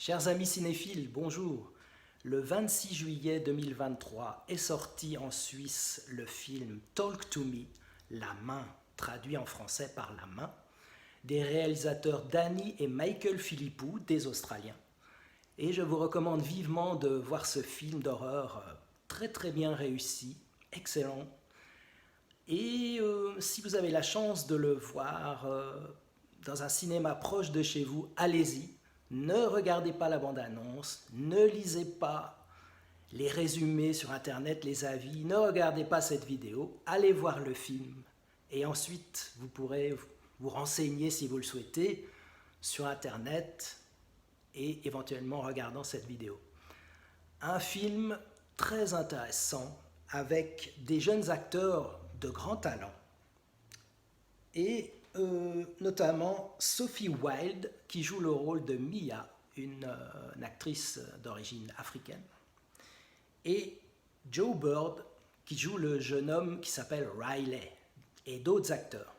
Chers amis cinéphiles, bonjour. Le 26 juillet 2023 est sorti en Suisse le film Talk to Me, La main, traduit en français par La main, des réalisateurs Danny et Michael Philippou, des Australiens. Et je vous recommande vivement de voir ce film d'horreur très bien réussi, excellent. Et si vous avez la chance de le voir dans un cinéma proche de chez vous, allez-y. Ne regardez pas la bande-annonce, ne lisez pas les résumés sur Internet, les avis, ne regardez pas cette vidéo, allez voir le film. Et ensuite, vous pourrez vous renseigner si vous le souhaitez sur Internet et éventuellement en regardant cette vidéo. Un film très intéressant avec des jeunes acteurs de grand talent et notamment Sophie Wilde qui joue le rôle de Mia, une actrice d'origine africaine, et Joe Bird qui joue le jeune homme qui s'appelle Riley, et d'autres acteurs.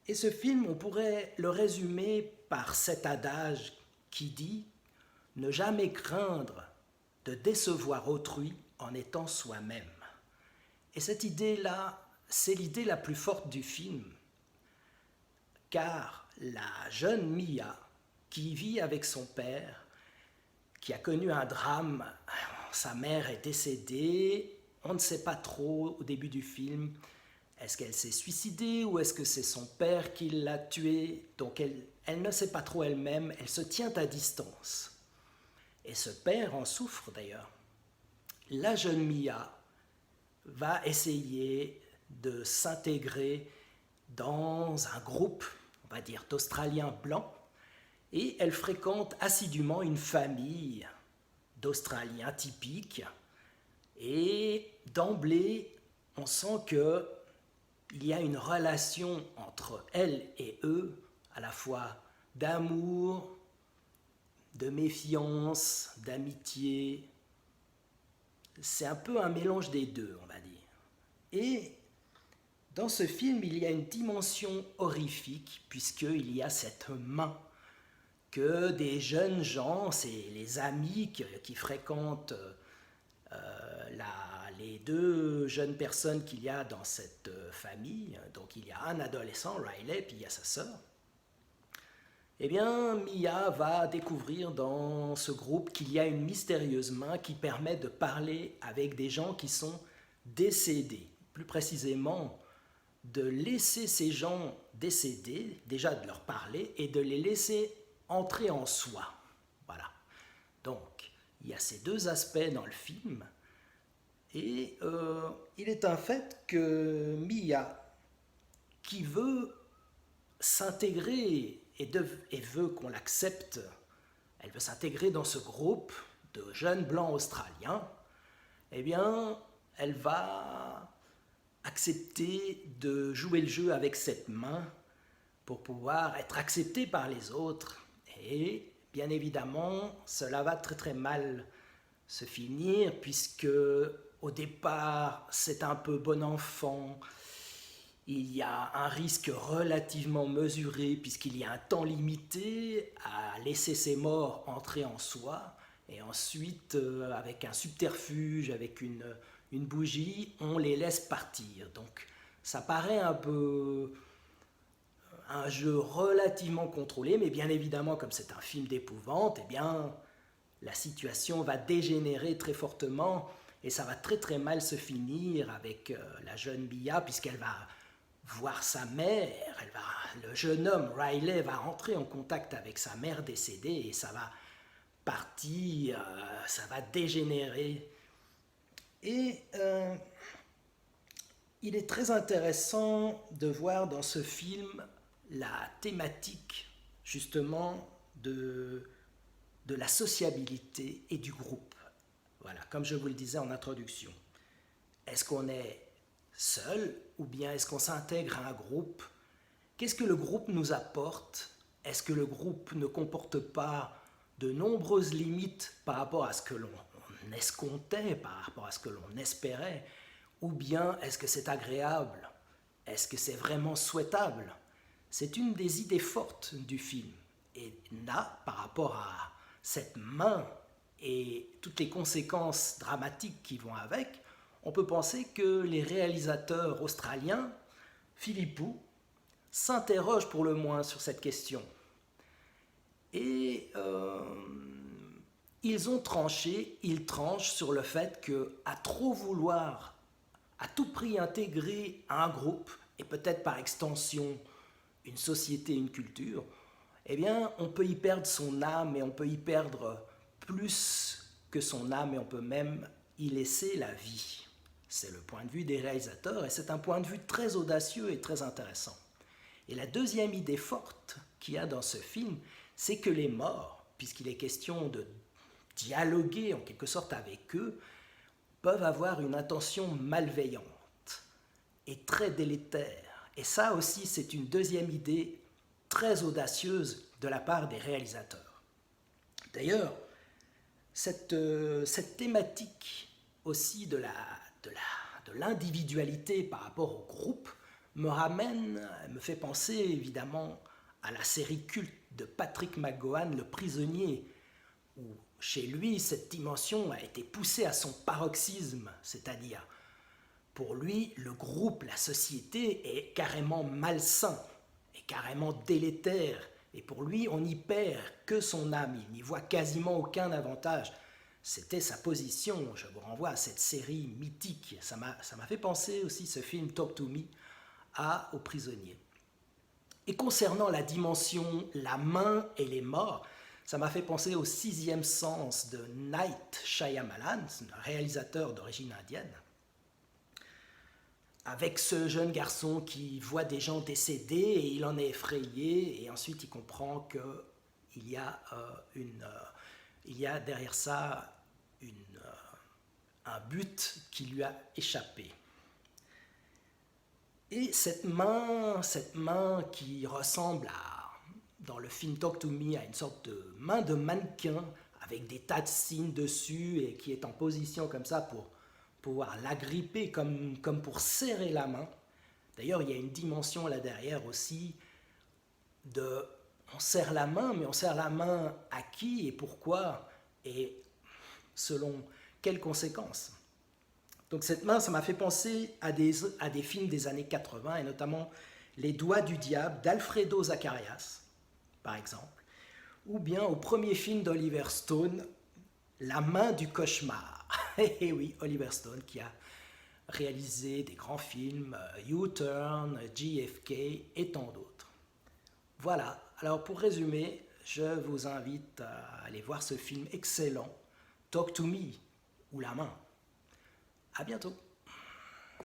Et ce film, on pourrait le résumer par cet adage qui dit « Ne jamais craindre de décevoir autrui en étant soi-même ». Et cette idée-là, c'est l'idée la plus forte du film, car la jeune Mia, qui vit avec son père, qui a connu un drame, sa mère est décédée, on ne sait pas trop au début du film, est-ce qu'elle s'est suicidée ou est-ce que c'est son père qui l'a tuée, donc elle ne sait pas trop elle-même, elle se tient à distance. Et ce père en souffre d'ailleurs. La jeune Mia va essayer de s'intégrer dans un groupe, on va dire, d'Australiens blancs, et elle fréquente assidûment une famille d'Australiens typiques, et d'emblée, on sent qu'il y a une relation entre elle et eux, à la fois d'amour, de méfiance, d'amitié. C'est un peu un mélange des deux, on va dire. Et dans ce film, il y a une dimension horrifique, puisqu'il y a cette main que des jeunes gens, c'est les amis qui fréquentent les deux jeunes personnes qu'il y a dans cette famille. Donc il y a un adolescent, Riley, puis il y a sa sœur. Eh bien, Mia va découvrir dans ce groupe qu'il y a une mystérieuse main qui permet de parler avec des gens qui sont décédés. Plus précisément, de laisser ces gens décédés, déjà de leur parler, et de les laisser entrer en soi. Voilà. Donc, il y a ces deux aspects dans le film. Et il est un fait que Mia, qui veut s'intégrer et veut qu'on l'accepte, elle veut s'intégrer dans ce groupe de jeunes blancs australiens, eh bien, elle va accepter de jouer le jeu avec cette main pour pouvoir être acceptée par les autres. Et bien évidemment, cela va très mal se finir puisque au départ, c'est un peu bon enfant. Il y a un risque relativement mesuré puisqu'il y a un temps limité à laisser ces morts entrer en soi. Et ensuite, avec un subterfuge, avec une bougie, on les laisse partir. Donc ça paraît un peu un jeu relativement contrôlé, mais bien évidemment, comme c'est un film d'épouvante, eh bien, la situation va dégénérer très fortement et ça va très mal se finir avec la jeune Mia, puisqu'elle va voir sa mère, le jeune homme, Riley, va rentrer en contact avec sa mère décédée et ça va partir, ça va dégénérer. Et il est très intéressant de voir dans ce film la thématique justement de la sociabilité et du groupe. Voilà, comme je vous le disais en introduction. Est-ce qu'on est seul ou bien est-ce qu'on s'intègre à un groupe? Qu'est-ce que le groupe nous apporte? Est-ce que le groupe ne comporte pas de nombreuses limites par rapport à ce que l'on escomptait, par rapport à ce que l'on espérait? Ou bien est-ce que c'est agréable? Est-ce que c'est vraiment souhaitable? C'est une des idées fortes du film. Et là, par rapport à cette main et toutes les conséquences dramatiques qui vont avec, on peut penser que les réalisateurs australiens, Philippou, s'interrogent pour le moins sur cette question. Et ils tranchent sur le fait qu'à trop vouloir à tout prix intégrer un groupe, et peut-être par extension une société, une culture, eh bien on peut y perdre son âme et on peut y perdre plus que son âme et on peut même y laisser la vie. C'est le point de vue des réalisateurs et c'est un point de vue très audacieux et très intéressant. Et la deuxième idée forte qu'il y a dans ce film, c'est que les morts, puisqu'il est question de dialoguer en quelque sorte avec eux, peuvent avoir une intention malveillante et très délétère. Et ça aussi, c'est une deuxième idée très audacieuse de la part des réalisateurs. D'ailleurs, cette thématique aussi de l'individualité par rapport au groupe me fait penser évidemment à la série culte de Patrick McGowan, Le Prisonnier, où chez lui, cette dimension a été poussée à son paroxysme, c'est-à-dire, pour lui, le groupe, la société est carrément malsain, est carrément délétère, et pour lui, on n'y perd que son âme, il n'y voit quasiment aucun avantage. C'était sa position, je vous renvoie à cette série mythique, ça m'a fait penser aussi, ce film Talk to Me, au Prisonnier. Et concernant la dimension, la main et les morts, ça m'a fait penser au Sixième Sens de Night Shyamalan, un réalisateur d'origine indienne, avec ce jeune garçon qui voit des gens décédés et il en est effrayé et ensuite il comprend qu'il y a, il y a derrière ça un but qui lui a échappé. Et cette main qui ressemble dans le film Talk to Me, à une sorte de main de mannequin avec des tas de signes dessus et qui est en position comme ça pour pouvoir l'agripper comme pour serrer la main. D'ailleurs, il y a une dimension là derrière aussi on serre la main, mais on serre la main à qui et pourquoi et selon quelles conséquences. Donc cette main, ça m'a fait penser à des films des années 80 et notamment Les Doigts du Diable d'Alfredo Zacharias, par exemple, ou bien au premier film d'Oliver Stone, La Main du Cauchemar. Et oui, Oliver Stone qui a réalisé des grands films, U-Turn, JFK et tant d'autres. Voilà, alors pour résumer, je vous invite à aller voir ce film excellent, Talk to Me, ou La Main. À bientôt.